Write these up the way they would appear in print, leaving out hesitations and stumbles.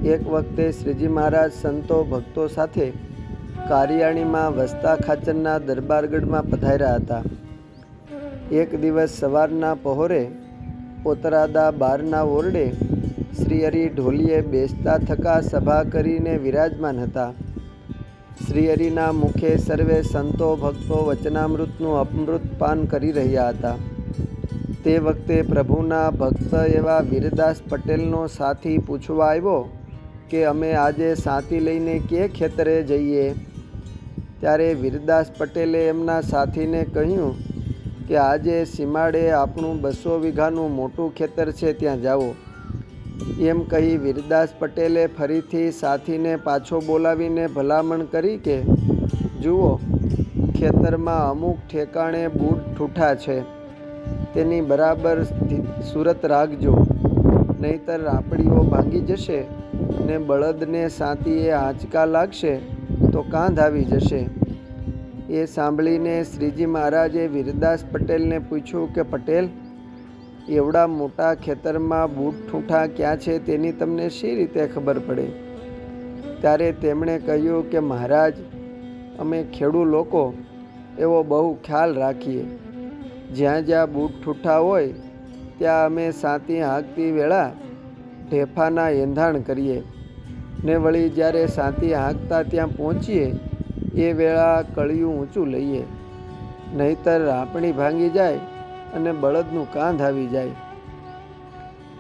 એક વખતે શ્રીજી મહારાજ સંતો ભક્તો સાથે કારિયાણીમાં વસતા ખાચરના દરબારગઢમાં પધાર્યા હતા. એક દિવસ સવારના પહોરે પોતરાદા બારના ઓરડે શ્રીહરિ ઢોલીએ બેસતા થકા સભા કરીને વિરાજમાન હતા. શ્રીહરિના મુખે સર્વે સંતો ભક્તો વચનામૃતનું અમૃત પાન કરી રહ્યા હતા. તે વખતે પ્રભુના ભક્ત એવા વીરદાસ પટેલનો સાથી પૂછવા આવ્યો કે અમે આજે સાથી લઈને કે ખેતરે જઈએ? ત્યારે વીરદાસ પટેલે એમના સાથીને કહ્યું કે આજે સીમાડે આપણું 200 વીઘાનું મોટું ખેતર છે, ત્યાં જાઓ. એમ કહી વીરદાસ પટેલે ફરીથી સાથીને પાછો બોલાવીને ભલામણ કરી કે જુઓ, ખેતરમાં અમુક ઠેકાણે બૂટ ઠૂઠા છે, તેની બરાબર સુરત રાખજો, નહીતર રાપડીઓ ભાંગી જશે ને બળદને સાંતીએ આંચકા લાગશે તો કાંધ આવી જશે. એ સાંભળીને શ્રીજી મહારાજે વીરદાસ પટેલને પૂછ્યું કે પટેલ, એવડા મોટા ખેતરમાં બૂટ ઠૂંઠા ક્યાં છે તેની તમને શી રીતે ખબર પડે? ત્યારે તેમણે કહ્યું કે મહારાજ, અમે ખેડૂ લોકો એવો બહુ ખ્યાલ રાખીએ. જ્યાં જ્યાં બૂટ ઠૂઠા હોય ત્યાં અમે સાંતી હાંકતી વેળા ઢેફાના એંધાણ કરીએ ને વળી જ્યારે સાંતી હાંકતા ત્યાં પહોંચીએ એ વેળા કળિયું ઊંચું લઈએ, નહીતર રાપણી ભાંગી જાય અને બળદનું કાંધ આવી જાય.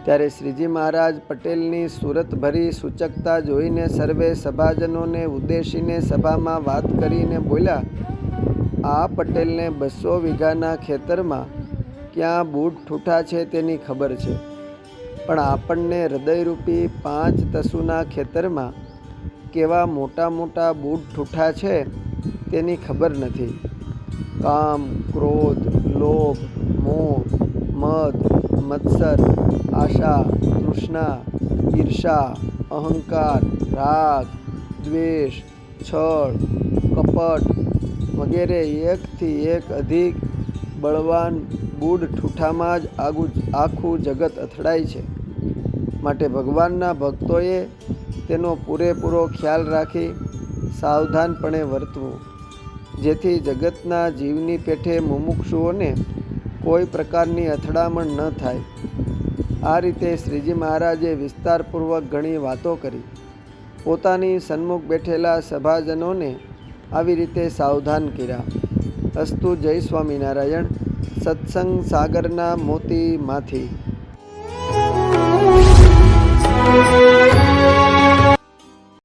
ત્યારે શ્રીજી મહારાજ પટેલની સુરતભરી સૂચકતા જોઈને સર્વે સભાજનોને ઉદ્દેશીને સભામાં વાત કરીને બોલ્યા, આ પટેલને 200 વીઘાના ખેતરમાં ક્યાં બૂટ ઠૂઠા છે તેની ખબર છે, પણ આપણને હૃદયરૂપી 5 તસુના ખેતરમાં કેવા મોટા મોટા બૂટ ઠૂઠા છે તેની ખબર નથી. કામ, ક્રોધ, લોભ, મોહ, મદ, મત્સર, આશા, તૃષ્ણા, ઈર્ષા, અહંકાર, રાગ, દ્વેષ, છળ, કપટ વગેરે એકથી એક અધિક બળવાન બૂટ ઠૂઠામાં જ આખું જગત અથડાય છે. માટે ભગવાનના ભક્તોએ તેનો પૂરેપૂરો ખ્યાલ રાખી સાવધાનપણે વર્તવું, જેથી જગતના જીવની પેઠે મુમુક્ષુઓને કોઈ પ્રકારની અથડામણ ન થાય. આ રીતે શ્રીજી મહારાજે વિસ્તારપૂર્વક ઘણી વાતો કરી. પોતાની સન્મુખ બેઠેલા સભાજનોને આવી રીતે સાવધાન કર્યા. અસ્તુ. જય સ્વામિનારાયણ. સત્સંગ સાગરના મોતીમાંથી